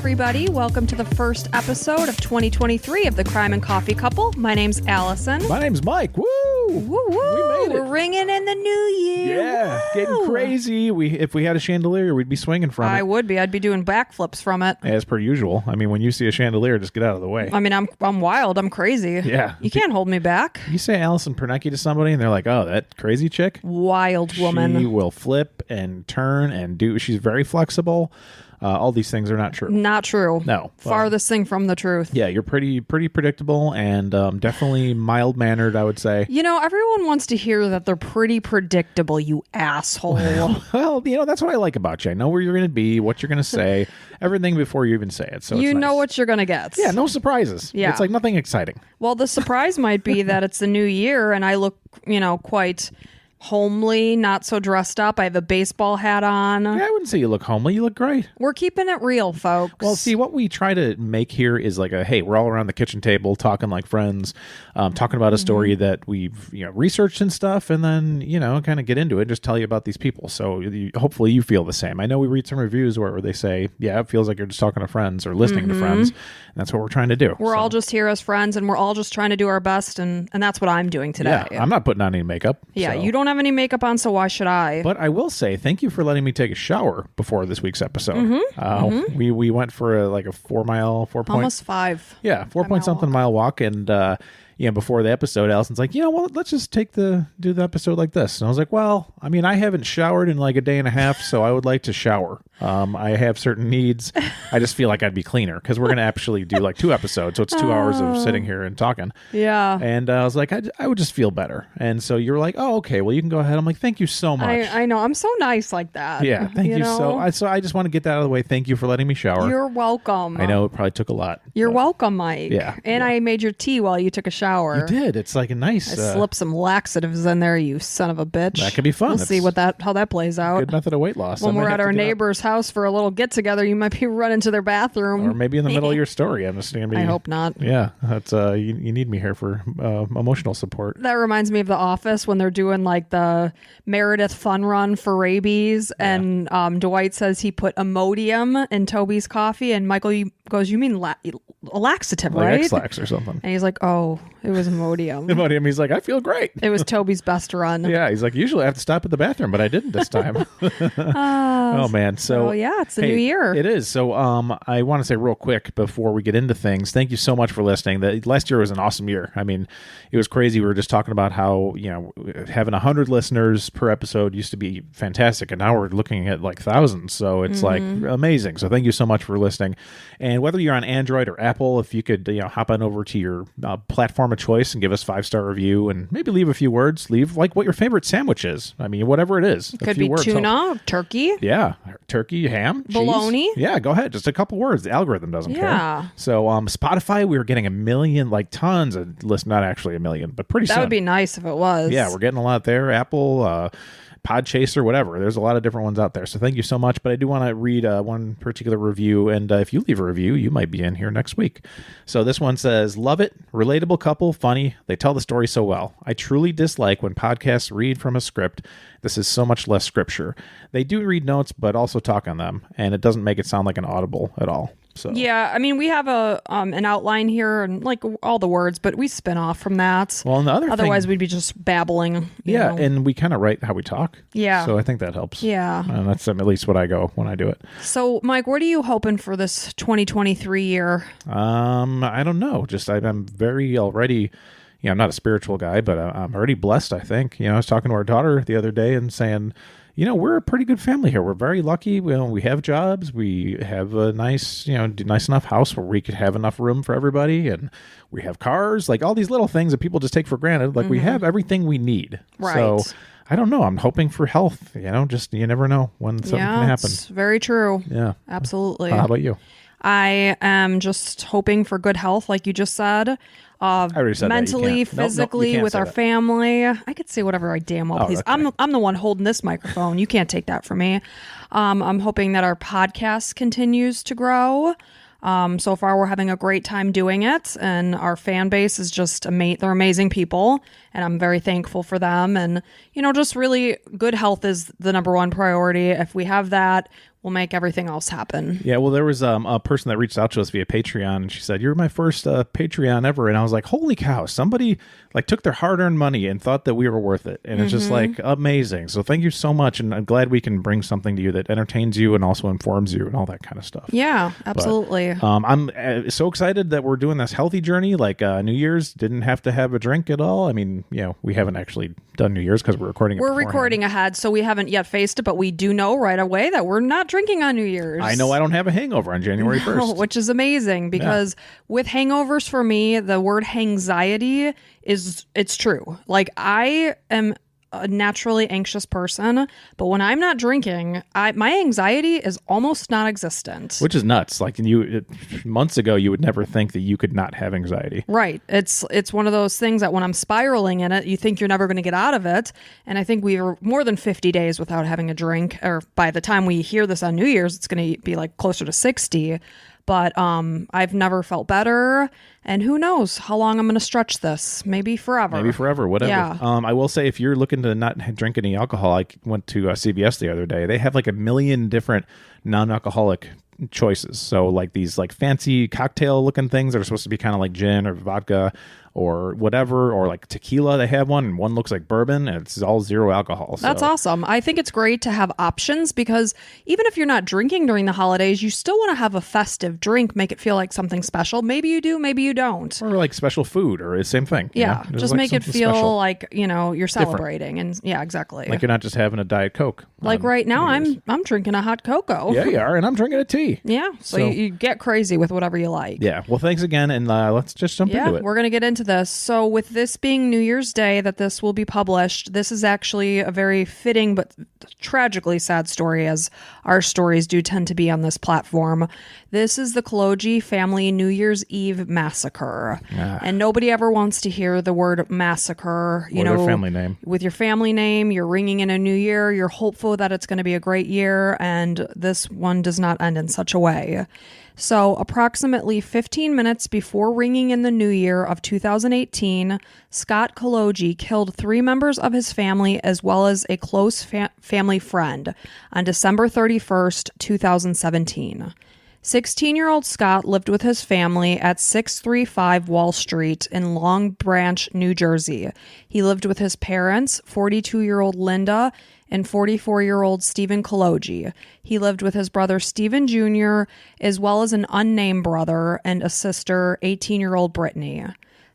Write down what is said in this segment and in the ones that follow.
everybody. Welcome to the first episode of 2023 of the Crime and Coffee Couple. My name's Allison. My name's Mike. Woo! Woo woo! We made it. We're ringing in the new year. Yeah, Woo! getting crazy. If we had a chandelier, we'd be swinging from it. I would be. I'd be doing backflips from it. As per usual. I mean, when you see a chandelier, just get out of the way. I mean, I'm wild. I'm crazy. Yeah. You can't hold me back. You say Allison Pernecki to somebody, and they're like, "Oh, that crazy chick." Wild woman. She will flip and turn and do. She's very flexible. All these things are not true. Not true. No. Farthest thing from the truth. Yeah, you're pretty predictable and definitely mild-mannered, I would say. You know, everyone wants to hear that they're pretty predictable, you asshole. Well, that's what I like about you. I know where you're going to be, what you're going to say, everything before you even say it. So you it's know nice. what you're going to get. Yeah, no surprises. Yeah. It's like nothing exciting. Well, the surprise might be that it's the new year and I look, quite homely, not so dressed up. I have a baseball hat on. Yeah, I wouldn't say you look homely. You look great. We're keeping it real, folks. Well, see, what we try to make here is like hey, we're all around the kitchen table talking like friends, talking about a story that we've researched and stuff, and then kind of get into it and just tell you about these people. So hopefully you feel the same. I know we read some reviews where they say, yeah, it feels like you're just talking to friends or listening to friends, and that's what we're trying to do. We're all just here as friends, and we're all just trying to do our best, and that's what I'm doing today. Yeah, I'm not putting on any makeup. Yeah, so. You don't have any makeup on, so why should I? But I will say thank you for letting me take a shower before this week's episode. We went for a 4 mile, 4 point, almost 5. Yeah, 4 point something mile walk, and before the episode, Allison's like, let's just do the episode like this. And I was like, well, I mean, I haven't showered in like a day and a half, so I would like to shower. I have certain needs. I just feel like I'd be cleaner because we're going to actually do like 2 episodes. So it's 2 hours of sitting here and talking. Yeah. And I was like, I would just feel better. And so you're like, oh, okay, well, you can go ahead. I'm like, thank you so much. I know. I'm so nice like that. Yeah. Thank you. So I just want to get that out of the way. Thank you for letting me shower. You're welcome. I know it probably took a lot. You're welcome, Mike. Yeah. And I made your tea while you took a shower. You did. It's like a nice. I slipped some laxatives in there, you son of a bitch. That could be fun. We'll see how that plays out. Good method of weight loss. When we're at our neighbor's house for a little get together, you might be running to their bathroom. Or maybe in the middle of your story. I'm just going to be. I hope not. Yeah. That's you need me here for emotional support. That reminds me of The Office when they're doing like the Meredith fun run for rabies, and Dwight says he put Imodium in Toby's coffee, and Michael goes, "You mean a laxative, like right?" X-Lax or something. And he's like, "Oh, it was Imodium." Imodium. He's like, I feel great. It was Toby's best run. Yeah, he's like, usually I have to stop at the bathroom, but I didn't this time. Oh man, so yeah, it's the new year. It is. So I want to say real quick before we get into things, thank you so much for listening. Last year was an awesome year. I mean, it was crazy. We were just talking about how having 100 listeners per episode used to be fantastic, and now we're looking at like thousands. So it's like amazing. So thank you so much for listening. And whether you're on Android or Apple, if you could hop on over to your platform of choice and give us 5-star review and maybe leave a few words. Leave like what your favorite sandwich is. I mean, whatever it is. Could be tuna, turkey. Yeah, turkey, ham, bologna. Cheese. Yeah, go ahead. Just a couple words. The algorithm doesn't care. So Spotify, we were getting 1 million, like tons of lists. Not actually 1 million, but pretty soon. That would be nice if it was. Yeah, we're getting a lot there. Apple, Podchaser, whatever. There's a lot of different ones out there. So thank you so much. But I do want to read one particular review. And if you leave a review, you might be in here next week. So this one says, love it. Relatable couple. Funny. They tell the story so well. I truly dislike when podcasts read from a script. This is so much less scripture. They do read notes, but also talk on them. And it doesn't make it sound like an audible at all. So. Yeah, I mean, we have an outline here and like all the words, but we spin off from that. Well, and the other otherwise we'd be just babbling. You know. And we kind of write how we talk. Yeah. So I think that helps. Yeah. And that's at least what I go when I do it. So, Mike, what are you hoping for this 2023 year? I don't know. Just I'm very already. I'm not a spiritual guy, but I'm already blessed. I think. I was talking to our daughter the other day and saying, we're a pretty good family here. We're very lucky. We have jobs. We have a nice, nice enough house where we could have enough room for everybody. And we have cars, like all these little things that people just take for granted. Like we have everything we need. Right. So I don't know. I'm hoping for health, just, you never know when something can happen. It's very true. Yeah. Absolutely. How about you? I am just hoping for good health, like you just said. I already said mentally, that. physically, with our family. I could say whatever I damn well please. Okay. I'm the one holding this microphone. You can't take that from me. I'm hoping that our podcast continues to grow. So far, we're having a great time doing it, and our fan base is just they're amazing people, and I'm very thankful for them. And just really good health is the number one priority. If we have that, will make everything else happen. Yeah, well, there was a person that reached out to us via Patreon, and she said, "You're my first Patreon ever," and I was like, "Holy cow!" Somebody like took their hard-earned money and thought that we were worth it, and it's just like amazing. So thank you so much, and I'm glad we can bring something to you that entertains you and also informs you and all that kind of stuff. Yeah, absolutely. But, I'm so excited that we're doing this healthy journey. Like New Year's, didn't have to have a drink at all. I mean, we haven't actually done New Year's because we're recording. We're recording ahead, so we haven't yet faced it, but we do know right away that we're not drinking on New Year's. I know I don't have a hangover on January 1st. Which is amazing because with hangovers for me, the word hangxiety it's true. Like I am a naturally anxious person, but when I'm not drinking, my anxiety is almost non-existent. Which is nuts. Like months ago, you would never think that you could not have anxiety. Right. It's one of those things that when I'm spiraling in it, you think you're never going to get out of it. And I think we were more than 50 days without having a drink. Or by the time we hear this on New Year's, it's going to be like closer to 60. But I've never felt better. And who knows how long I'm going to stretch this? Maybe forever. Whatever. Yeah. I will say, if you're looking to not drink any alcohol, I went to CVS the other day. They have like 1 million different non-alcoholic choices. So like these like fancy cocktail looking things that are supposed to be kind of like gin or vodka or whatever, or like tequila. They have one, and one looks like bourbon, and it's all zero alcohol. So. That's awesome. I think it's great to have options because even if you're not drinking during the holidays, you still want to have a festive drink, make it feel like something special. Maybe you do, maybe you don't. Or like special food, or same thing. Yeah, just like make it feel special. like, you're celebrating. Different. And yeah, exactly. Like you're not just having a Diet Coke. Like right now, I'm drinking a hot cocoa. Yeah, you are, and I'm drinking a tea. Yeah, so you get crazy with whatever you like. Yeah, well, thanks again, and let's just jump into it. We're going to get into this. So with this being New Year's Day that this will be published, this is actually a very fitting but tragically sad story, as our stories do tend to be on this platform. This is the Kologi family New Year's Eve massacre. And nobody ever wants to hear the word massacre. Their family name. With your family name, you're ringing in a new year, you're hopeful that it's going to be a great year, and this one does not end in such a way. So approximately 15 minutes before ringing in the new year of 2018, Scott Kologi killed 3 members of his family as well as a close family friend on December 31st, 2017. 16-year-old Scott lived with his family at 635 Wall Street in Long Branch, New Jersey. He lived with his parents, 42-year-old Linda and 44-year-old Stephen Kologi. He lived with his brother Stephen Jr., as well as an unnamed brother and a sister, 18-year-old Brittany.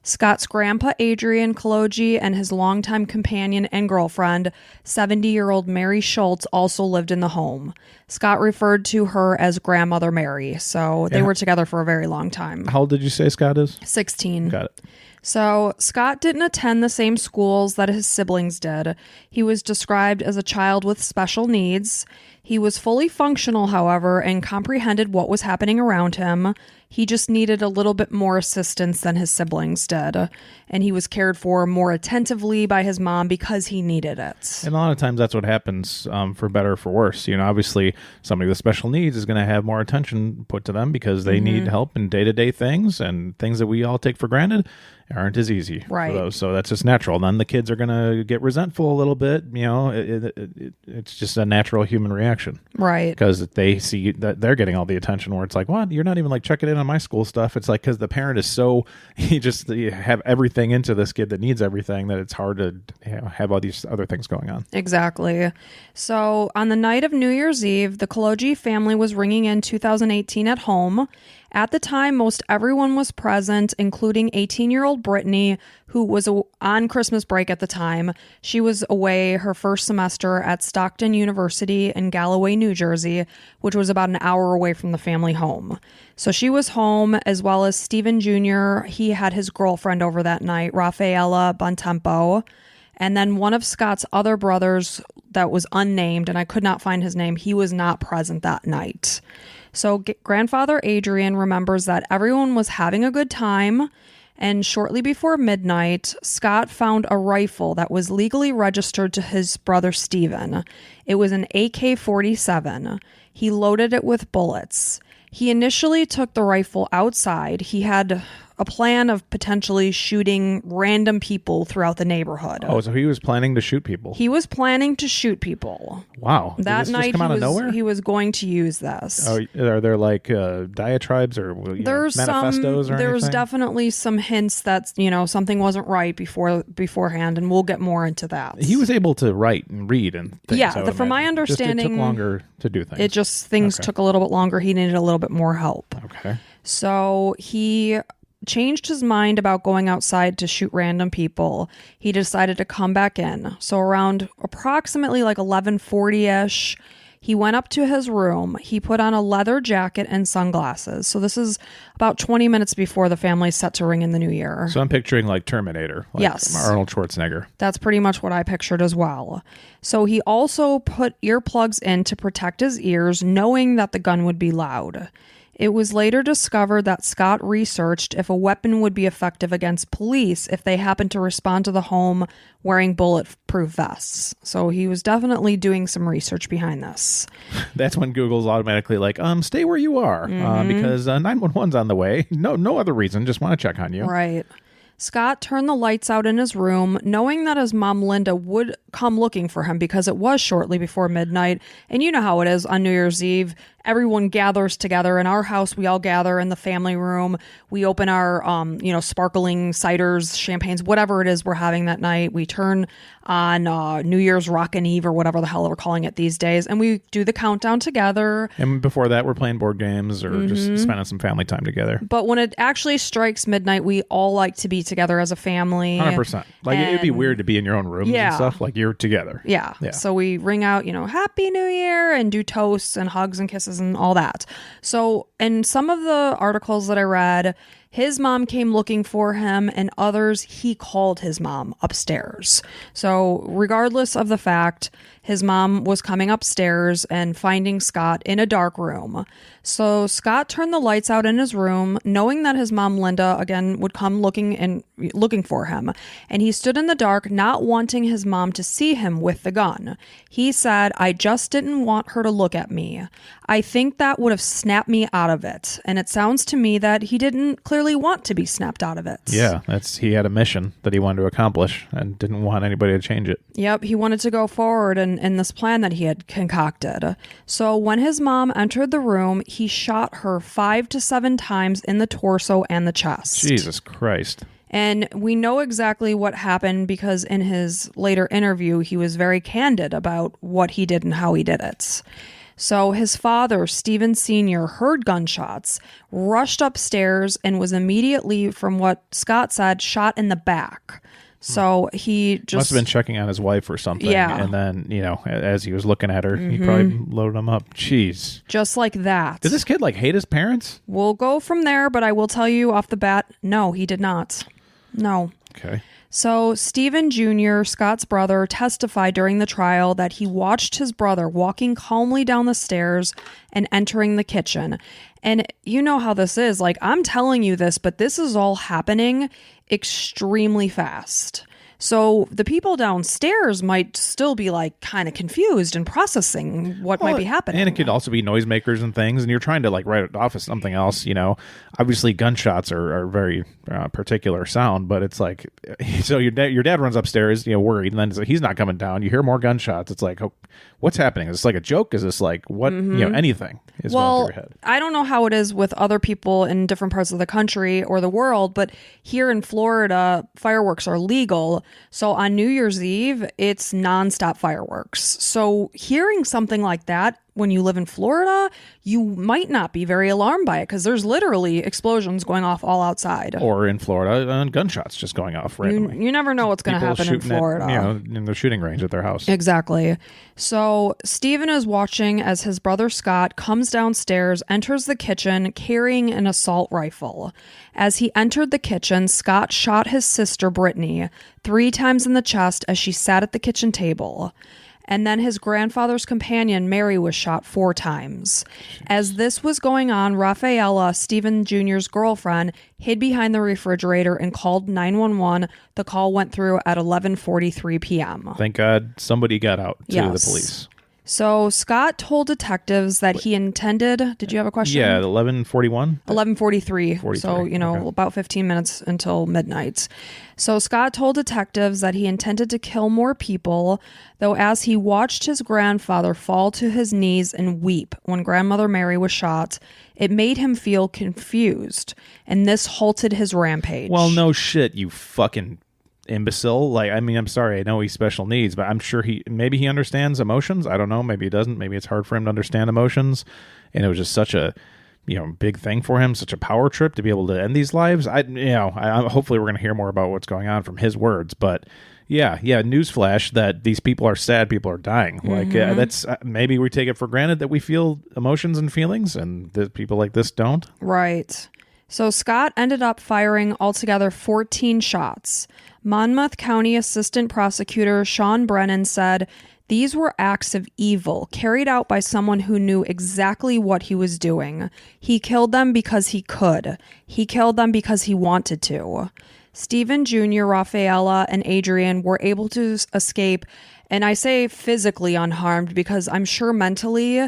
Scott's grandpa, Adrian Kologi, and his longtime companion and girlfriend, 70-year-old Mary Schultz, also lived in the home. Scott referred to her as Grandmother Mary, so they were together for a very long time. How old did you say Scott is? 16. Got it. So Scott didn't attend the same schools that his siblings did. He was described as a child with special needs. He was fully functional, however, and comprehended what was happening around him. He just needed a little bit more assistance than his siblings did. And he was cared for more attentively by his mom because he needed it. And a lot of times that's what happens, for better or for worse. Obviously somebody with special needs is going to have more attention put to them because they need help in day-to-day things, and things that we all take for granted aren't as easy for those. So that's just natural. Then the kids are going to get resentful a little bit. It's just a natural human reaction. Right. Because they see that they're getting all the attention, where it's like, what? You're not even like checking in on my school stuff. It's like, because the parent is so, you have everything into this kid that needs everything, that it's hard to have all these other things going on. Exactly. So on the night of New Year's Eve, the Kologi family was ringing in 2018 at home. At the time, most everyone was present, including 18-year-old Brittany, who was on Christmas break at the time. She was away her first semester at Stockton University in Galloway, New Jersey, which was about an hour away from the family home. So she was home, as well as Stephen Jr. He had his girlfriend over that night, Rafaela Bontempo. And then one of Scott's other brothers that was unnamed, and I could not find his name, he was not present that night. So grandfather Adrian remembers that everyone was having a good time, and shortly before midnight, Scott found a rifle that was legally registered to his brother Stephen. It was an AK-47. He loaded it with bullets. He initially took the rifle outside. He had a plan of potentially shooting random people throughout the neighborhood. Oh, so he was planning to shoot people. He was planning to shoot people. Wow. Did That this just night come out of nowhere? he was going to use this. Oh, are there like diatribes or manifestos or There's anything? definitely some hints that something wasn't right beforehand, and we'll get more into that. He was able to write and read and things. Yeah, from my understanding, it took longer to do things. Things took a little bit longer. He needed a little bit more help. Okay. So he changed his mind about going outside to shoot random people. He decided to come back in. So around approximately like 11:40ish, he went up to his room. He put on a leather jacket and sunglasses. So this is about 20 minutes before the family's set to ring in the new year. So I'm picturing like Terminator. Like Yes. Arnold Schwarzenegger. That's pretty much what I pictured as well. So he also put earplugs in to protect his ears, knowing that the gun would be loud. It was later discovered that Scott researched if a weapon would be effective against police if they happened to respond to the home wearing bulletproof vests. So he was definitely doing some research behind this. That's when Google's automatically like, stay where you are because 911's on the way. No other reason. Just want to check on you. Right. Scott turned the lights out in his room, knowing that his mom, Linda, would come looking for him because it was shortly before midnight. And you know how it is on New Year's Eve. Everyone gathers together. In our house, we all gather in the family room. We open our, sparkling ciders, champagnes, whatever it is we're having that night. We turn on New Year's Rockin' Eve or whatever the hell we're calling it these days. And we do the countdown together. And before that, we're playing board games or just spending some family time together. But when it actually strikes midnight, we all like to be together as a family. 100%. Like, it'd be weird to be in your own rooms and stuff. Like, you're together. Yeah. So we ring out, Happy New Year and do toasts and hugs and kisses and all that. So in some of the articles that I read, his mom came looking for him, and others, he called his mom upstairs. So regardless of the fact, his mom was coming upstairs and finding Scott in a dark room. So Scott turned the lights out in his room, knowing that his mom, Linda, again, would come looking for him. And he stood in the dark, not wanting his mom to see him with the gun. He said, "I just didn't want her to look at me. I think that would have snapped me out of it." And it sounds to me that he didn't clearly want to be snapped out of it. Yeah, he had a mission that he wanted to accomplish and didn't want anybody to change it. Yep, he wanted to go forward in this plan that he had concocted. So when his mom entered the room, he shot her 5 to 7 times in the torso and the chest. Jesus Christ. And we know exactly what happened because in his later interview, he was very candid about what he did and how he did it. So his father, Stephen Sr., heard gunshots, rushed upstairs, and was immediately, from what Scott said, shot in the back. So he just must have been checking on his wife or something. Yeah. And then, as he was looking at her, he probably loaded him up. Jeez. just like that. Did this kid hate his parents? We'll go from there, but I will tell you off the bat, no, he did not. No. Okay. So Stephen Jr., Scott's brother, testified during the trial that he watched his brother walking calmly down the stairs and entering the kitchen. And you know how this is. I'm telling you this, but this is all happening extremely fast. So the people downstairs might still be kind of confused and processing what might be happening. And it could also be noisemakers and things, and you're trying to write it off as something else. Obviously gunshots are very particular sound, but it's so your dad runs upstairs, worried, and then he's not coming down. You hear more gunshots. It's oh, what's happening? Is this a joke? Is this what? Anything is going through your head. I don't know how it is with other people in different parts of the country or the world, but here in Florida, fireworks are legal. So on New Year's Eve, it's nonstop fireworks. So hearing something like that when you live in Florida, you might not be very alarmed by it because there's literally explosions going off all outside. Or in Florida, gunshots just going off randomly. You never know what's going to happen in Florida. In their shooting range at their house. Exactly. So Stephen is watching as his brother Scott comes downstairs, enters the kitchen carrying an assault rifle. As he entered the kitchen, Scott shot his sister Brittany 3 times in the chest as she sat at the kitchen table. And then his grandfather's companion, Mary, was shot 4 times. As this was going on, Rafaela, Stephen Jr.'s girlfriend, hid behind the refrigerator and called 911. The call went through at 11:43 p.m. Thank God somebody got out to the police. So Scott told detectives that he intended. Did you have a question? Yeah, 11:41. 11:43. So, Okay. about 15 minutes until midnight. So Scott told detectives that he intended to kill more people, though as he watched his grandfather fall to his knees and weep when grandmother Mary was shot, it made him feel confused, and this halted his rampage. Well, no shit, you fucking imbecile. Like, I mean, I'm sorry, I know he's special needs, but I'm sure maybe he understands emotions. I don't know. Maybe he doesn't. Maybe it's hard for him to understand emotions. And it was just such a, big thing for him, such a power trip to be able to end these lives. Hopefully we're going to hear more about what's going on from his words, but yeah. Newsflash that these people are sad. People are dying. Like that's maybe we take it for granted that we feel emotions and feelings and that people like this don't. Right. So Scott ended up firing altogether 14 shots. Monmouth County Assistant Prosecutor Sean Brennan said these were acts of evil carried out by someone who knew exactly what he was doing. He killed them because he could. He killed them because he wanted to. Stephen Jr., Rafaela, and Adrian were able to escape, and I say physically unharmed because I'm sure mentally,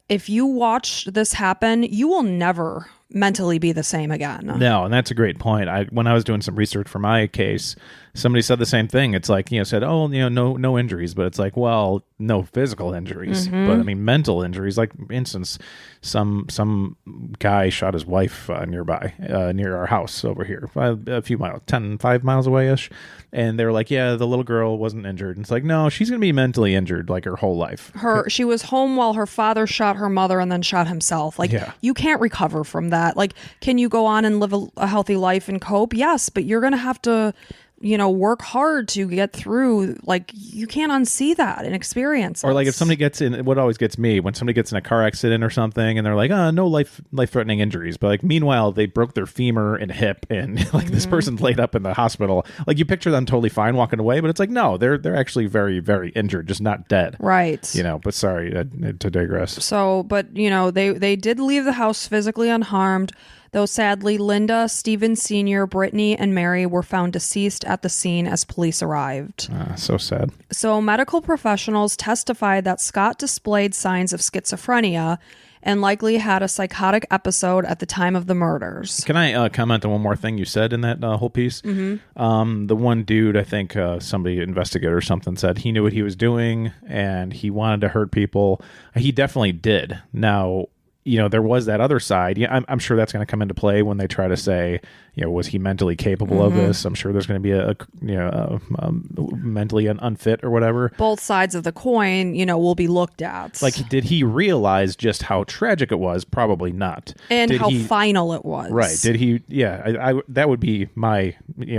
if you watch this happen, you will never mentally be the same again. No, and that's a great point. When I was doing some research for my case, somebody said the same thing. It's like, said, oh, no injuries, but it's like, well, no physical injuries, but I mean, mental injuries. Like, for instance, some guy shot his wife nearby, near our house over here, a few miles, 5 miles away-ish. And they were like, yeah, the little girl wasn't injured. And it's like, no, she's going to be mentally injured like her whole life. She was home while her father shot her mother and then shot himself. Like, you can't recover from that. Like, can you go on and live a healthy life and cope? Yes, but you're going to have to, work hard to get through. Like, you can't unsee that and experience. Or like if somebody gets in, what always gets me, when somebody gets in a car accident or something and they're like, no life-threatening injuries. But like, meanwhile, they broke their femur and hip and like this person's laid up in the hospital. Like, you picture them totally fine walking away, but it's like, no, they're actually very, very injured, just not dead. Right. But sorry to digress. So, but they did leave the house physically unharmed, though sadly Linda, Stephen Sr., Brittany, and Mary were found deceased at the scene as police arrived. So sad. So medical professionals testified that Scott displayed signs of schizophrenia and likely had a psychotic episode at the time of the murders. Can I comment on one more thing you said in that whole piece? Mm-hmm. The one dude, I think somebody, investigator or something, said he knew what he was doing and he wanted to hurt people. He definitely did. Now, there was that other side. Yeah, I'm sure that's going to come into play when they try to say, was he mentally capable of this? I'm sure there's going to be a mentally unfit or whatever. Both sides of the coin, will be looked at. Like, did he realize just how tragic it was? Probably not. And how final it was. Right. Did he? Yeah, I that would be my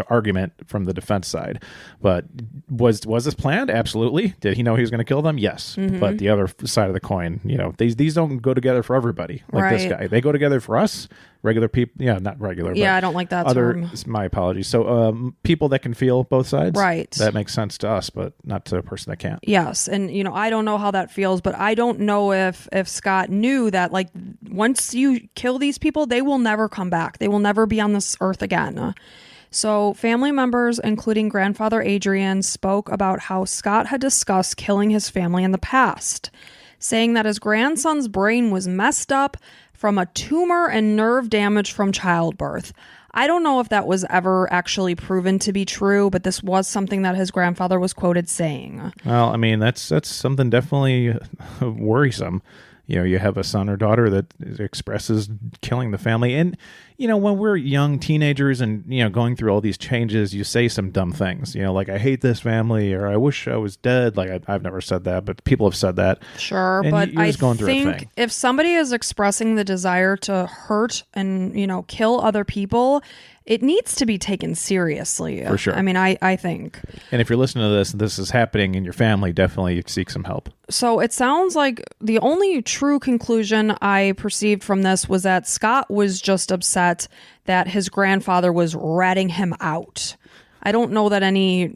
argument from the defense side. But was this planned? Absolutely. Did he know he was going to kill them? Yes. But the other side of the coin, these don't go together for everybody. Like this guy, they go together for us. Regular people, not regular. Yeah, but I don't like that term. My apologies. So, people that can feel both sides, right? That makes sense to us, but not to a person that can't. Yes, and I don't know how that feels, but I don't know if Scott knew that, like, once you kill these people, they will never come back. They will never be on this earth again. So, family members, including grandfather Adrian, spoke about how Scott had discussed killing his family in the past, saying that his grandson's brain was messed up from a tumor and nerve damage from childbirth. I don't know if that was ever actually proven to be true, but this was something that his grandfather was quoted saying. Well, I mean, that's something definitely worrisome. You have a son or daughter that expresses killing the family. And, when we're young teenagers and, going through all these changes, you say some dumb things, like, I hate this family, or I wish I was dead. Like, I've never said that, but people have said that. Sure, and but I think if somebody is expressing the desire to hurt and, kill other people, it needs to be taken seriously. For sure. I mean, I think. And if you're listening to this is happening in your family, definitely seek some help. So it sounds like the only true conclusion I perceived from this was that Scott was just upset that his grandfather was ratting him out. I don't know that any,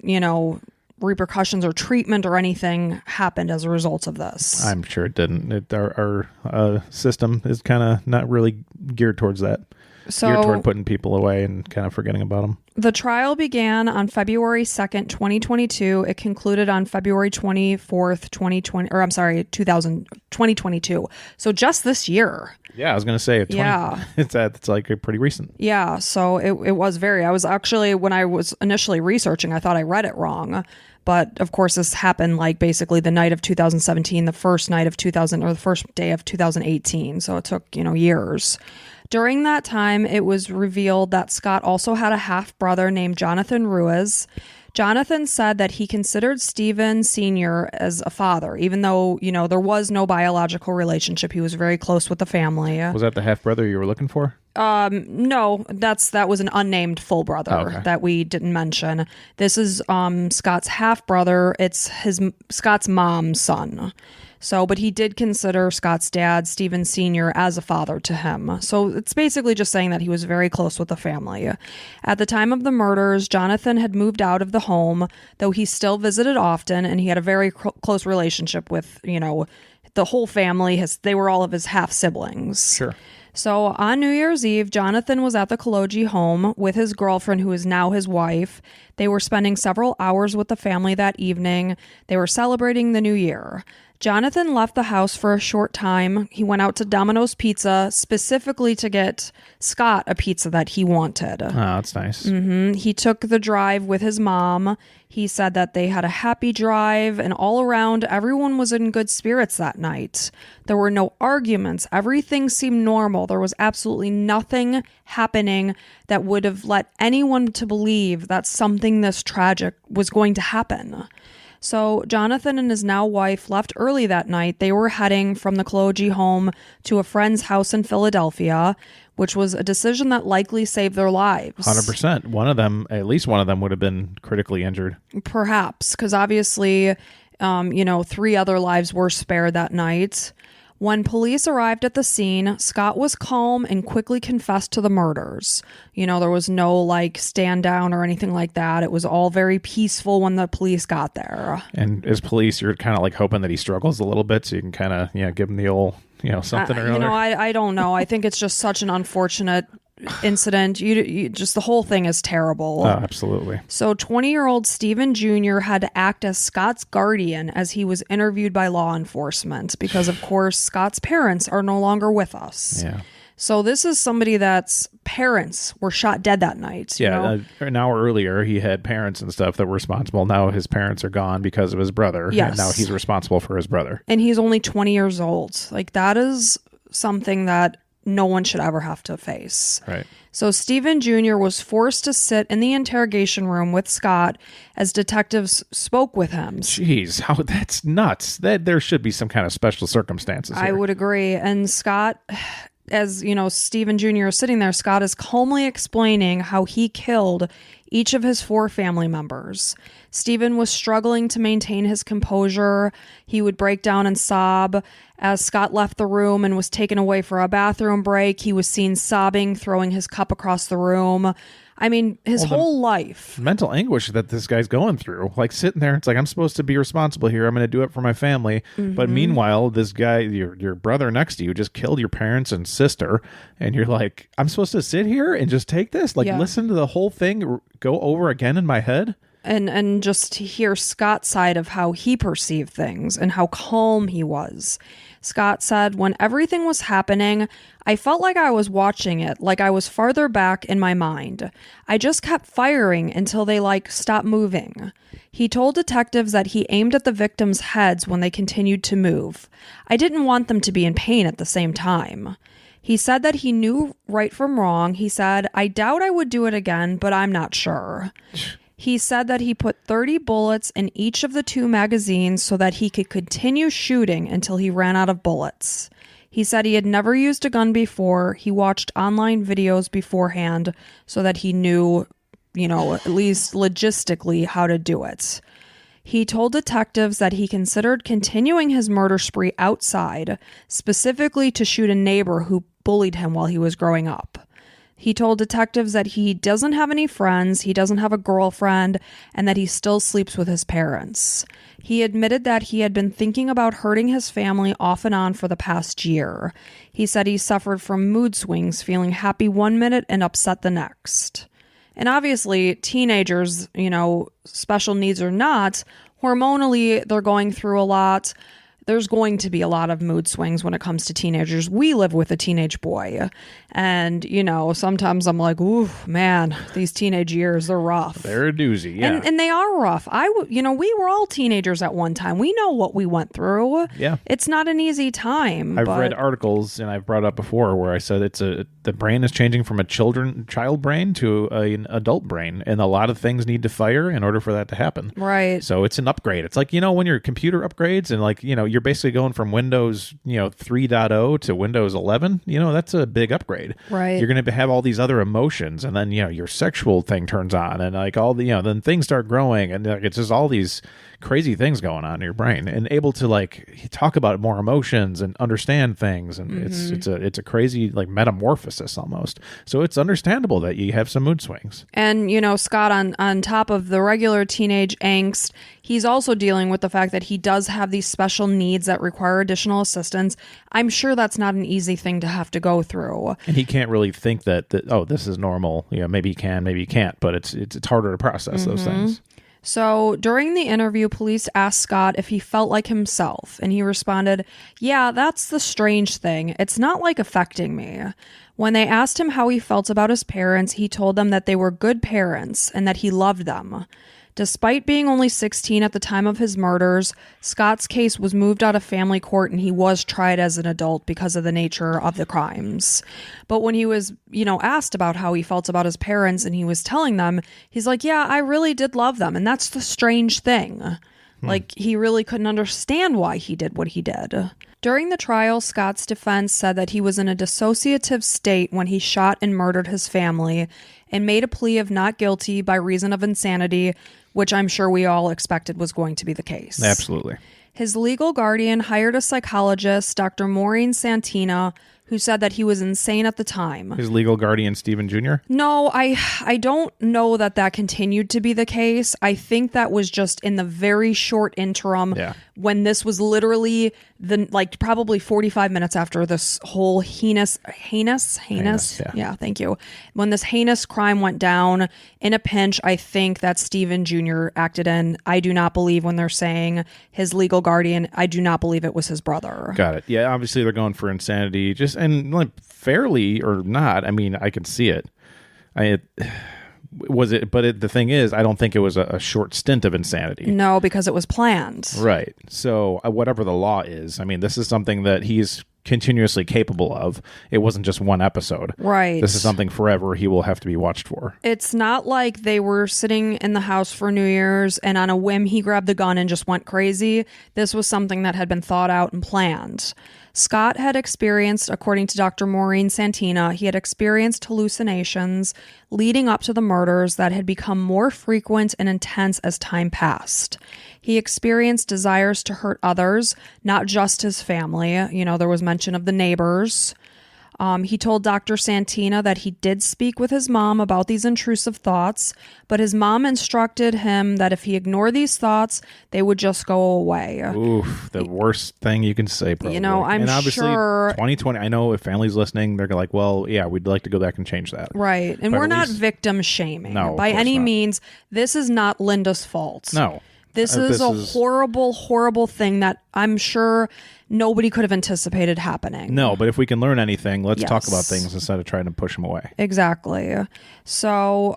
repercussions or treatment or anything happened as a result of this. I'm sure it didn't. Our system is kind of not really geared towards that. So, geared toward putting people away and kind of forgetting about them. The trial began on February 2nd, 2022. It concluded on February 24th, 2022. So just this year. Yeah, I was going to say, it's like pretty recent. Yeah, so it was I was actually, when I was initially researching, I thought I read it wrong. But of course, this happened like basically the night of 2017, the first day of 2018. So it took, years. During that time, it was revealed that Scott also had a half-brother named Jonathan Ruiz. Jonathan said that he considered Stephen Sr. as a father, even though, there was no biological relationship. He was very close with the family. Was that the half-brother you were looking for? No, that was an unnamed full brother that we didn't mention. This is Scott's half-brother. It's Scott's mom's son. So, but he did consider Scott's dad, Stephen Sr., as a father to him. So it's basically just saying that he was very close with the family. At the time of the murders, Jonathan had moved out of the home, though he still visited often, and he had a very close relationship with, the whole family. They were all of his half-siblings. Sure. So on New Year's Eve, Jonathan was at the Kologi home with his girlfriend, who is now his wife. They were spending several hours with the family that evening. They were celebrating the new year. Jonathan left the house for a short time. He went out to Domino's Pizza specifically to get Scott a pizza that he wanted. Oh, that's nice. He took the drive with his mom. He said that they had a happy drive, and all around, everyone was in good spirits that night. There were no arguments. Everything seemed normal. There was absolutely nothing happening that would have led anyone to believe that something this tragic was going to happen. So Jonathan and his now wife left early that night. They were heading from the Kologi home to a friend's house in Philadelphia, which was a decision that likely saved their lives. 100%. At least one of them would have been critically injured. Perhaps, because obviously, 3 other lives were spared that night. When police arrived at the scene, Scott was calm and quickly confessed to the murders. There was no stand down or anything like that. It was all very peaceful when the police got there. And as police, you're kind of hoping that he struggles a little bit so you can kind of, give him the old, something or other. I don't know. I think it's just such an unfortunate incident. You just, the whole thing is terrible. Oh, absolutely. So 20-year-old Stephen Jr. had to act as Scott's guardian as he was interviewed by law enforcement because, of course, Scott's parents are no longer with us. Yeah. So this is somebody that's parents were shot dead that night. An hour earlier, he had parents and stuff that were responsible. Now his parents are gone because of his brother. Yes. And now he's responsible for his brother. And he's only 20 years old. That is something that no one should ever have to face. Right. So Stephen Jr. was forced to sit in the interrogation room with Scott as detectives spoke with him. Jeez, that's nuts. There should be some kind of special circumstances here. I would agree. And Scott, as Stephen Jr. is sitting there, Scott is calmly explaining how he killed each of his 4 family members. Stephen was struggling to maintain his composure. He would break down and sob. As Scott left the room and was taken away for a bathroom break, he was seen sobbing, throwing his cup across the room. I mean, his whole life. Mental anguish that this guy's going through. Sitting there, it's I'm supposed to be responsible here. I'm going to do it for my family. Mm-hmm. But meanwhile, this guy, your brother next to you, just killed your parents and sister. And you're I'm supposed to sit here and just take this? Listen to the whole thing go over again in my head? And just to hear Scott's side of how he perceived things and how calm he was. Scott said, when everything was happening, I felt like I was watching it, like I was farther back in my mind. I just kept firing until they stopped moving. He told detectives that he aimed at the victims' heads when they continued to move. I didn't want them to be in pain at the same time. He said that he knew right from wrong. He said, I doubt I would do it again, but I'm not sure. He said that he put 30 bullets in each of the 2 magazines so that he could continue shooting until he ran out of bullets. He said he had never used a gun before. He watched online videos beforehand so that he knew, at least logistically how to do it. He told detectives that he considered continuing his murder spree outside, specifically to shoot a neighbor who bullied him while he was growing up. He told detectives that he doesn't have any friends, he doesn't have a girlfriend, and that he still sleeps with his parents. He admitted that he had been thinking about hurting his family off and on for the past year. He said he suffered from mood swings, feeling happy one minute and upset the next. And obviously, teenagers, special needs or not, hormonally, they're going through a lot. There's going to be a lot of mood swings when it comes to teenagers. We live with a teenage boy. And, sometimes I'm like, ooh, man, these teenage years, they're rough. They're a doozy, yeah. And they are rough. We were all teenagers at one time. We know what we went through. Yeah. It's not an easy time. I've read articles, and I've brought up before, where I said the brain is changing from a child brain to an adult brain, and a lot of things need to fire in order for that to happen. Right. So it's an upgrade. It's like, when your computer upgrades, and you're basically going from Windows, 3.0 to Windows 11, that's a big upgrade. Right. You're going to have all these other emotions, and then, your sexual thing turns on, and like all the, then things start growing, and it's just all these crazy things going on in your brain, and able to like talk about more emotions and understand things, and it's a crazy like metamorphosis almost. So it's understandable that you have some mood swings. And Scott, on top of the regular teenage angst, he's also dealing with the fact that he does have these special needs that require additional assistance. I'm sure that's not an easy thing to have to go through, and he can't really think that this is normal. Maybe he can, maybe he can't, but it's harder to process those things. So during the interview, police asked Scott if he felt like himself, and he responded, "Yeah, that's the strange thing. It's not like affecting me." When they asked him how he felt about his parents, he told them that they were good parents and that he loved them. Despite being only 16 at the time of his murders, Scott's case was moved out of family court and he was tried as an adult because of the nature of the crimes. But when he was, asked about how he felt about his parents and he was telling them, he's like, yeah, I really did love them. And that's the strange thing. Like, he really couldn't understand why he did what he did. During the trial, Scott's defense said that he was in a dissociative state when he shot and murdered his family and made a plea of not guilty by reason of insanity, which I'm sure we all expected was going to be the case. Absolutely. His legal guardian hired a psychologist, Dr. Maureen Santina, who said that he was insane at the time. His legal guardian, Stephen Jr.? No, I don't know that continued to be the case. I think that was just in the very short interim when this was literally probably 45 minutes after this whole heinous. Yeah, thank you. When this heinous crime went down in a pinch, I think that Stephen Jr. acted in. I do not believe when they're saying his legal guardian, I do not believe it was his brother. Got it. Yeah, obviously they're going for insanity, and like fairly or not. I mean, I could see it. The thing is, I don't think it was a short stint of insanity. No, because it was planned. Right. So whatever the law is, I mean, this is something that he's continuously capable of. It wasn't just one episode. Right. This is something forever he will have to be watched for. It's not like they were sitting in the house for New Year's and on a whim he grabbed the gun and just went crazy. This was something that had been thought out and planned. Scott had experienced, according to Dr. Maureen Santina, he had experienced hallucinations leading up to the murders that had become more frequent and intense as time passed. He experienced desires to hurt others, not just his family. There was mention of the neighbors. He told Dr. Santina that he did speak with his mom about these intrusive thoughts, but his mom instructed him that if he ignored these thoughts, they would just go away. Oof, the worst thing you can say, probably. I'm sure 2020, I know if families listening, they're like, well, yeah, we'd like to go back and change that. Right. And but we're not victim shaming. No, by any not. means. This is not Linda's fault. No. This is a horrible, horrible thing that I'm sure nobody could have anticipated happening. No, but if we can learn anything, let's talk about things instead of trying to push them away. Exactly. So,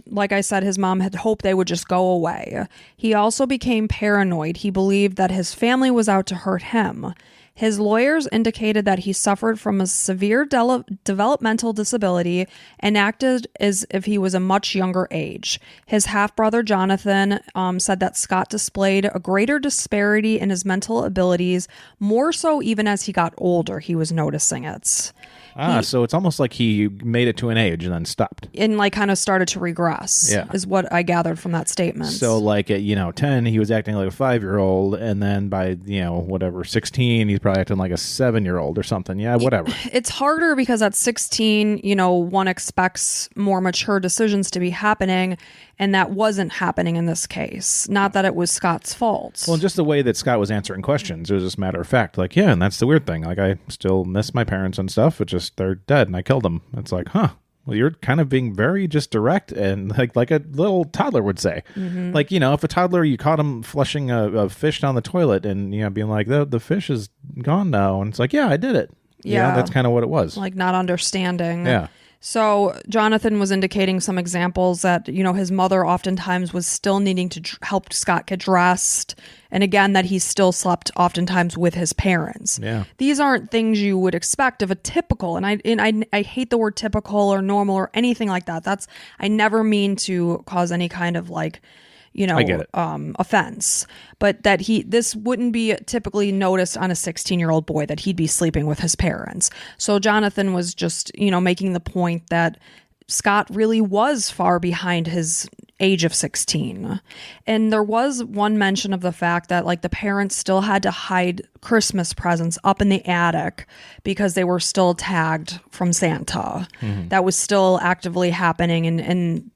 like I said, his mom had hoped they would just go away. He also became paranoid. He believed that his family was out to hurt him. His lawyers indicated that he suffered from a severe developmental disability and acted as if he was a much younger age. His half-brother, Jonathan, said that Scott displayed a greater disparity in his mental abilities, more so even as he got older, he was noticing it. So it's almost like he made it to an age and then stopped. And kind of started to regress, is what I gathered from that statement. So at 10, he was acting like a 5-year-old, and then by, 16, he's probably acting like a 7-year-old or something. Yeah, whatever. It's harder because at 16, one expects more mature decisions to be happening, and that wasn't happening in this case. Not that it was Scott's fault. Well, just the way that Scott was answering questions, it was just matter of fact. And that's the weird thing. I still miss my parents and stuff, but just they're dead and I killed them. It's like, huh, well, you're kind of being very just direct and like a little toddler would say. Like, if a toddler, you caught him flushing a fish down the toilet and, being like, the fish is gone now. And it's like, yeah, I did it. Yeah. That's kind of what it was. Like not understanding. Yeah. So Jonathan was indicating some examples that, his mother oftentimes was still needing to help Scott get dressed. And again, that he still slept oftentimes with his parents. Yeah. These aren't things you would expect of a typical. And I hate the word typical or normal or anything like that. I never mean to cause any kind of like, I get it. offense, but that this wouldn't be typically noticed on a 16-year-old boy that he'd be sleeping with his parents. So Jonathan was just, making the point that Scott really was far behind his age of 16. And there was one mention of the fact that like the parents still had to hide Christmas presents up in the attic because they were still tagged from Santa. That was still actively happening, and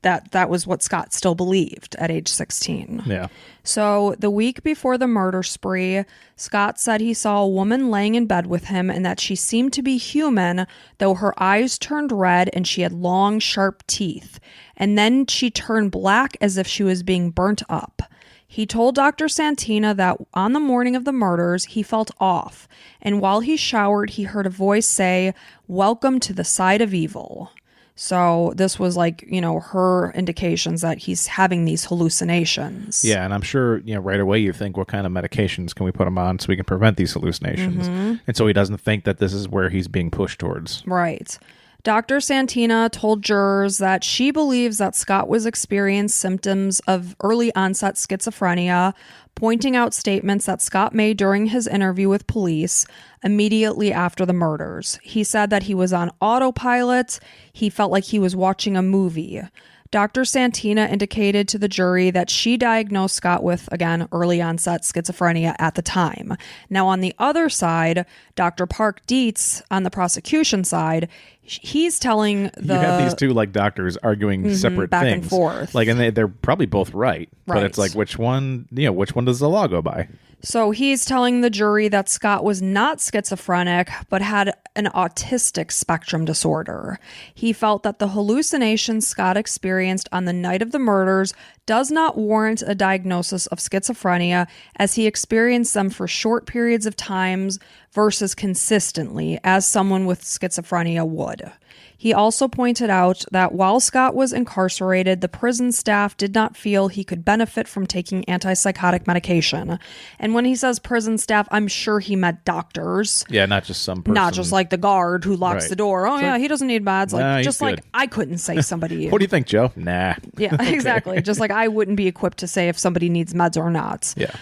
that was what Scott still believed at age 16. Yeah. So the week before the murder spree, Scott said he saw a woman laying in bed with him and that she seemed to be human, though her eyes turned red and she had long, sharp teeth. And then she turned black as if she was being burnt up. He told Dr. Santina that on the morning of the murders, he felt off. And while he showered, he heard a voice say, "Welcome to the side of evil." So this was like, her indications that he's having these hallucinations. Yeah, and I'm sure, right away you think, what kind of medications can we put him on so we can prevent these hallucinations? And so he doesn't think that this is where he's being pushed towards. Right. Dr. Santina told jurors that she believes that Scott was experiencing symptoms of early onset schizophrenia, pointing out statements that Scott made during his interview with police immediately after the murders. He said that he was on autopilot. He felt like he was watching a movie. Dr. Santina indicated to the jury that she diagnosed Scott with, again, early onset schizophrenia at the time. Now, on the other side, Dr. Park Dietz, on the prosecution side, he's telling the... You have these two, like, doctors arguing separate back things. And forth. Like, and they're probably both right. Right. But it's like, which one does the law go by? So he's telling the jury that Scott was not schizophrenic, but had an autistic spectrum disorder. He felt that the hallucinations Scott experienced on the night of the murders does not warrant a diagnosis of schizophrenia, as he experienced them for short periods of times versus consistently, as someone with schizophrenia would. He also pointed out that while Scott was incarcerated, the prison staff did not feel he could benefit from taking antipsychotic medication. And when he says prison staff, I'm sure he meant doctors. Yeah, not just some person. Not just like the guard who locks Right. the door. Oh, yeah, he doesn't need meds. Like, Nah, he's just like good. I couldn't say somebody. What do you think, Joe? Nah. Yeah, exactly. Just like I wouldn't be equipped to say if somebody needs meds or not. Yeah.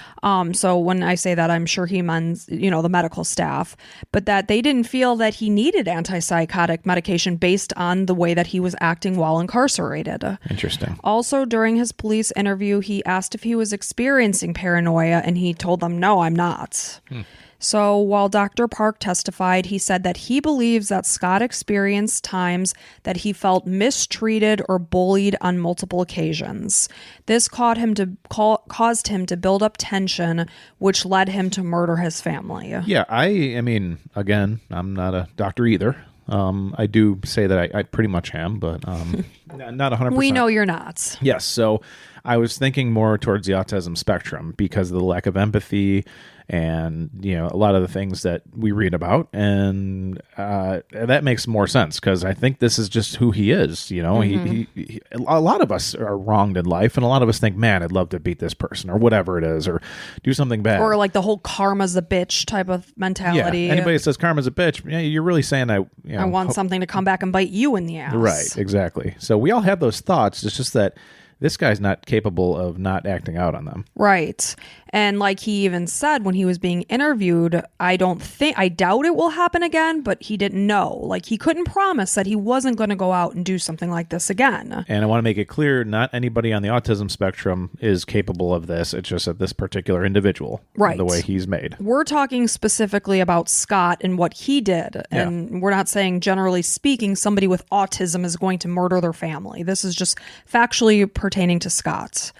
So when I say that, I'm sure he means, the medical staff, but that they didn't feel that he needed antipsychotic medication based on the way that he was acting while incarcerated. Interesting. Also, during his police interview, he asked if he was experiencing paranoia, and he told them, no, I'm not. So while Dr. Park testified, he said that he believes that Scott experienced times that he felt mistreated or bullied on multiple occasions. This caused him to build up tension, which led him to murder his family. Yeah, I mean, again, I'm not a doctor either. I do say that I pretty much am, but not 100%. We know you're not. Yes, so I was thinking more towards the autism spectrum because of the lack of empathy and, a lot of the things that we read about. And that makes more sense because I think this is just who he is. He a lot of us are wronged in life, and a lot of us think, man, I'd love to beat this person or whatever it is, or do something bad. Or like the whole karma's a bitch type of mentality. Yeah, anybody that says karma's a bitch, you're really saying I want something to come back and bite you in the ass. Right, exactly. So we all have those thoughts. It's just that this guy's not capable of not acting out on them. Right. And like he even said when he was being interviewed, I doubt it will happen again, but he didn't know. Like he couldn't promise that he wasn't going to go out and do something like this again. And I want to make it clear, not anybody on the autism spectrum is capable of this. It's just that this particular individual, right, the way he's made. We're talking specifically about Scott and what he did. Yeah. And we're not saying, generally speaking, somebody with autism is going to murder their family. This is just factually pertaining to Scott.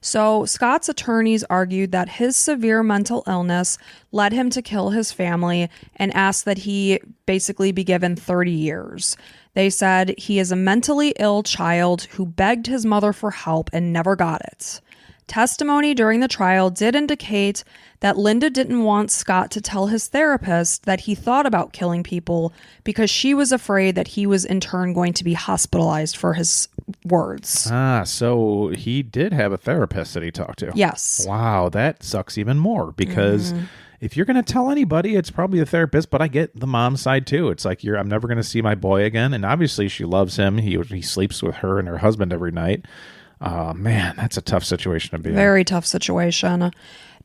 So Scott's attorneys argued that his severe mental illness led him to kill his family and asked that he basically be given 30 years. They said he is a mentally ill child who begged his mother for help and never got it. Testimony during the trial did indicate that Linda didn't want Scott to tell his therapist that he thought about killing people because she was afraid that he was in turn going to be hospitalized for his words. So he did have a therapist that he talked to. Yes. Wow, that sucks even more because if you're going to tell anybody, it's probably a therapist, but I get the mom's side too. It's like, I'm never going to see my boy again. And obviously she loves him. He sleeps with her and her husband every night. Man, that's a tough situation to be in. Very tough situation.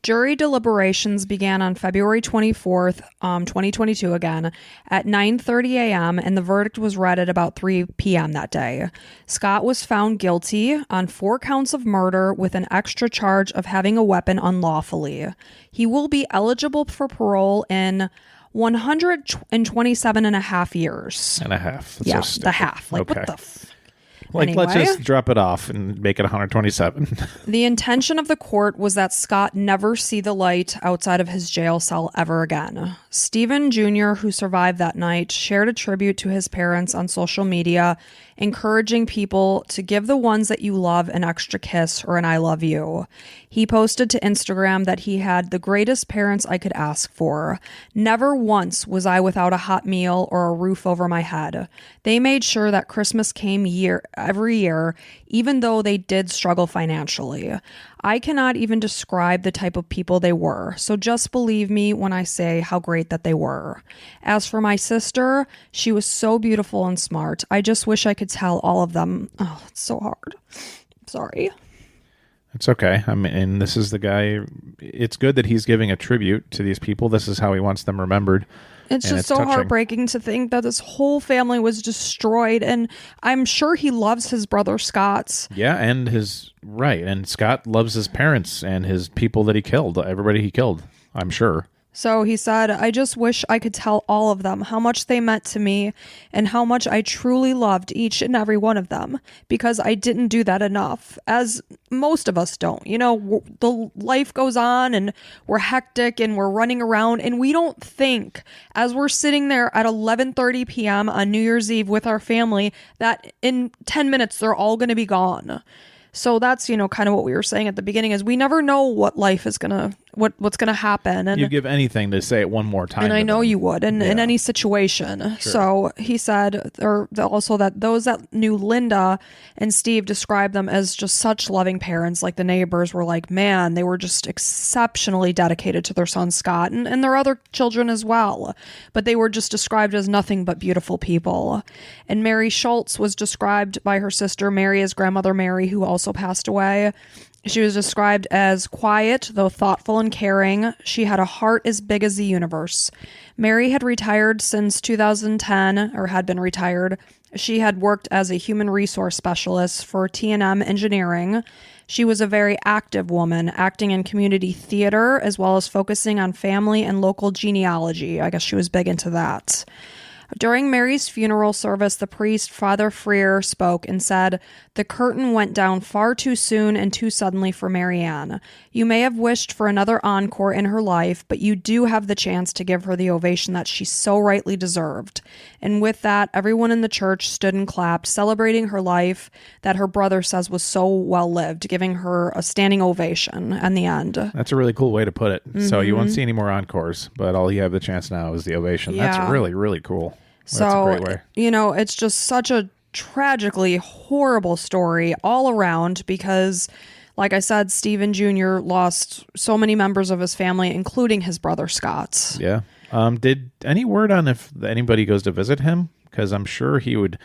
Jury deliberations began on February 24th, 2022 again, at 9:30 a.m., and the verdict was read at about 3 p.m. that day. Scott was found guilty on 4 counts of murder with an extra charge of having a weapon unlawfully. He will be eligible for parole in 127 and a half years. And a half. That's yeah, so the half. Like, okay. what the Let's just drop it off and make it 127. The intention of the court was that Scott never see the light outside of his jail cell ever again. Stephen Jr., who survived that night, shared a tribute to his parents on social media, encouraging people to give the ones that you love an extra kiss or an I love you. He posted to Instagram that he had the greatest parents I could ask for. Never once was I without a hot meal or a roof over my head. They made sure that Christmas came every year, even though they did struggle financially. I cannot even describe the type of people they were, so just believe me when I say how great that they were. As for my sister, she was so beautiful and smart. I just wish I could tell all of them. Oh, it's so hard. Sorry. It's okay. I mean, and this is the guy. It's good that he's giving a tribute to these people. This is how he wants them remembered. It's just so heartbreaking to think that this whole family was destroyed, and I'm sure he loves his brother Scott. Yeah, and and Scott loves his parents and his people that he killed, everybody he killed, I'm sure. So he said, I just wish I could tell all of them how much they meant to me and how much I truly loved each and every one of them, because I didn't do that enough, as most of us don't. You know, the life goes on and we're hectic and we're running around, and we don't think, as we're sitting there at 11:30 p.m. on New Year's Eve with our family, that in 10 minutes they're all going to be gone. So that's, kind of what we were saying at the beginning, is we never know what life is what's going to happen. And you'd give anything to say it one more time. And I know you would in any situation. Sure. So he said, also that those that knew Linda and Steve described them as just such loving parents. Like the neighbors were like, man, they were just exceptionally dedicated to their son Scott and their other children as well. But they were just described as nothing but beautiful people. And Mary Schultz was described by her sister Mary as grandmother Mary, who also passed away. She was described as quiet, though thoughtful and caring. She had a heart as big as the universe. Mary had retired since 2010, or had been retired. She had worked as a human resource specialist for T&M Engineering. She was a very active woman, acting in community theater, as well as focusing on family and local genealogy. I guess she was big into that. During Mary's funeral service, the priest, Father Freer, spoke and said, "The curtain went down far too soon and too suddenly for Marianne. You may have wished for another encore in her life, but you do have the chance to give her the ovation that she so rightly deserved." And with that, everyone in the church stood and clapped, celebrating her life that her brother says was so well lived, giving her a standing ovation in the end. That's a really cool way to put it. Mm-hmm. So you won't see any more encores, but all you have the chance now is the ovation. Yeah. That's really, really cool. So, it's just such a tragically horrible story all around because, like I said, Stephen Jr. lost so many members of his family, including his brother Scott. Yeah. Did any word on if anybody goes to visit him? Because I'm sure he would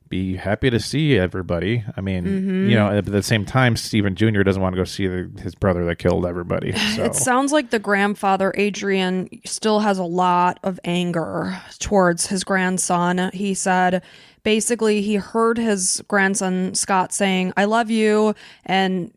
be happy to see everybody. I mean, at the same time, Stephen Jr. doesn't want to go see his brother that killed everybody. So. It sounds like the grandfather, Adrian, still has a lot of anger towards his grandson. He said, basically, he heard his grandson, Scott, saying, "I love you," and,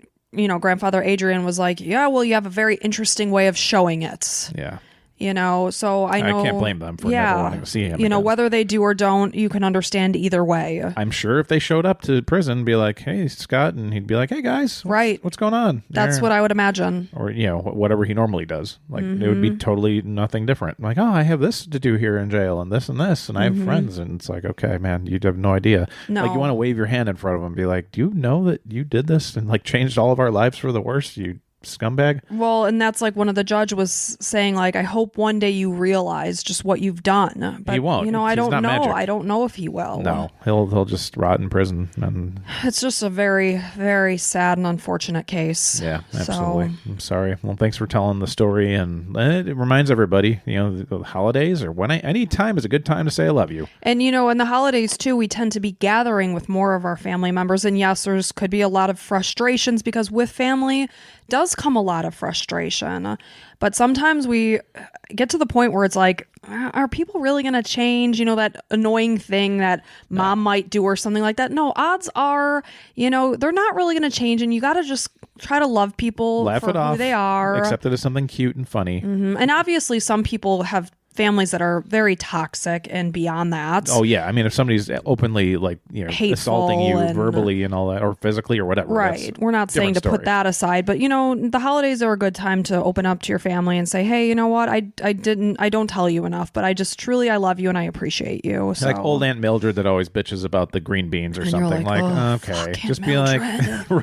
grandfather Adrian was like, "Yeah, well, you have a very interesting way of showing it." Yeah. So I know. I can't blame them for never wanting to see him again. Whether they do or don't, you can understand either way. I'm sure if they showed up to prison, be like, hey, Scott, and he'd be like, hey, guys, what's going on? That's what I would imagine. Or, whatever he normally does. Like, it would be totally nothing different. Like, oh, I have this to do here in jail and this, and I have friends. And it's like, okay, man, you have no idea. No. Like, you want to wave your hand in front of him and be like, do you know that you did this and, like, changed all of our lives for the worst? You scumbag. Well, and that's like one of the judge was saying, like, I hope one day you realize just what you've done. But, he won't. I don't know. Magic. I don't know if he will. No, he'll just rot in prison. And it's just a very, very sad and unfortunate case. Yeah, absolutely. So, I'm sorry. Well, thanks for telling the story, and it reminds everybody, the holidays or any time is a good time to say I love you. And in the holidays too, we tend to be gathering with more of our family members, and yes, there's could be a lot of frustrations because with family does come a lot of frustration. But sometimes we get to the point where it's like, are people really going to change? That annoying thing that mom might do or something like that. No, odds are, they're not really going to change. And you got to just try to love people Laugh for it off, who they are. Accept it as something cute and funny. Mm-hmm. And obviously some people have families that are very toxic and beyond that. Oh yeah, I mean, if somebody's openly hateful assaulting you verbally and all that, or physically or whatever, right? We're not saying to put that aside, but the holidays are a good time to open up to your family and say, hey, you know what? I don't tell you enough, but I just truly I love you and I appreciate you. So. Like old Aunt Mildred that always bitches about the green beans or something. Like okay, just be like,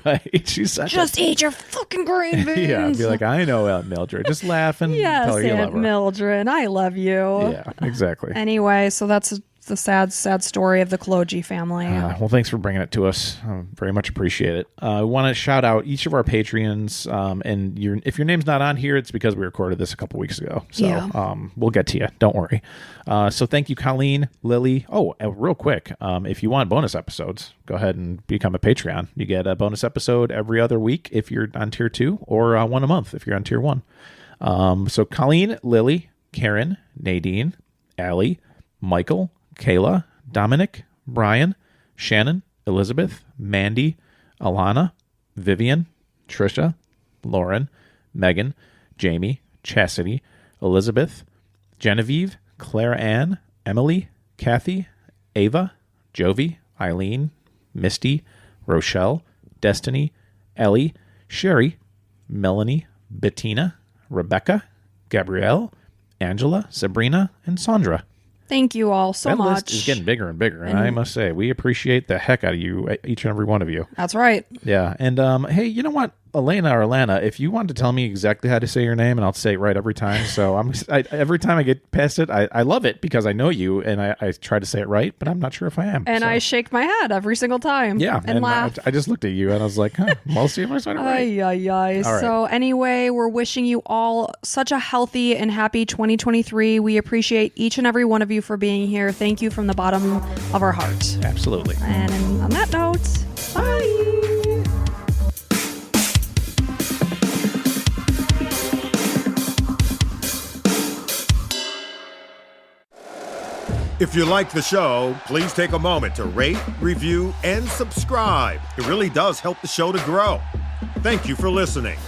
right? She's just eat your fucking green beans. Yeah, be like, I know Aunt Mildred. Just laugh and tell her you love her. Aunt Mildred, I love you. Yeah, exactly. Anyway, so that's the sad story of the Kologi family. Well, thanks for bringing it to us. I very much appreciate it. I want to shout out each of our Patreons. And if your name's not on here, it's because we recorded this a couple weeks ago. So we'll get to you. Don't worry. So thank you, Colleen, Lily. Oh, real quick, if you want bonus episodes, go ahead and become a Patreon. You get a bonus episode every other week if you're on tier 2, or one a month if you're on tier 1. So Colleen, Lily, Karen, Nadine, Allie, Michael, Kayla, Dominic, Brian, Shannon, Elizabeth, Mandy, Alana, Vivian, Trisha, Lauren, Megan, Jamie, Chastity, Elizabeth, Genevieve, Clara Ann, Emily, Kathy, Ava, Jovi, Eileen, Misty, Rochelle, Destiny, Ellie, Sherry, Melanie, Bettina, Rebecca, Gabrielle, Angela, Sabrina, and Sandra. Thank you all so much. That list is getting bigger and bigger, and I must say, we appreciate the heck out of you, each and every one of you. That's right. Yeah, and hey, you know what? Elena or Alana, if you want to tell me exactly how to say your name, and I'll say it right every time. So every time I get past it, I love it because I know you, and I try to say it right, but I'm not sure if I am. And I shake my head every single time. Yeah, and laugh. I just looked at you, and I was like, I'll see if I said it right. All right. So anyway, we're wishing you all such a healthy and happy 2023. We appreciate each and every one of you for being here. Thank you from the bottom of our heart. Absolutely. And on that note, bye. If you like the show, please take a moment to rate, review, and subscribe. It really does help the show to grow. Thank you for listening.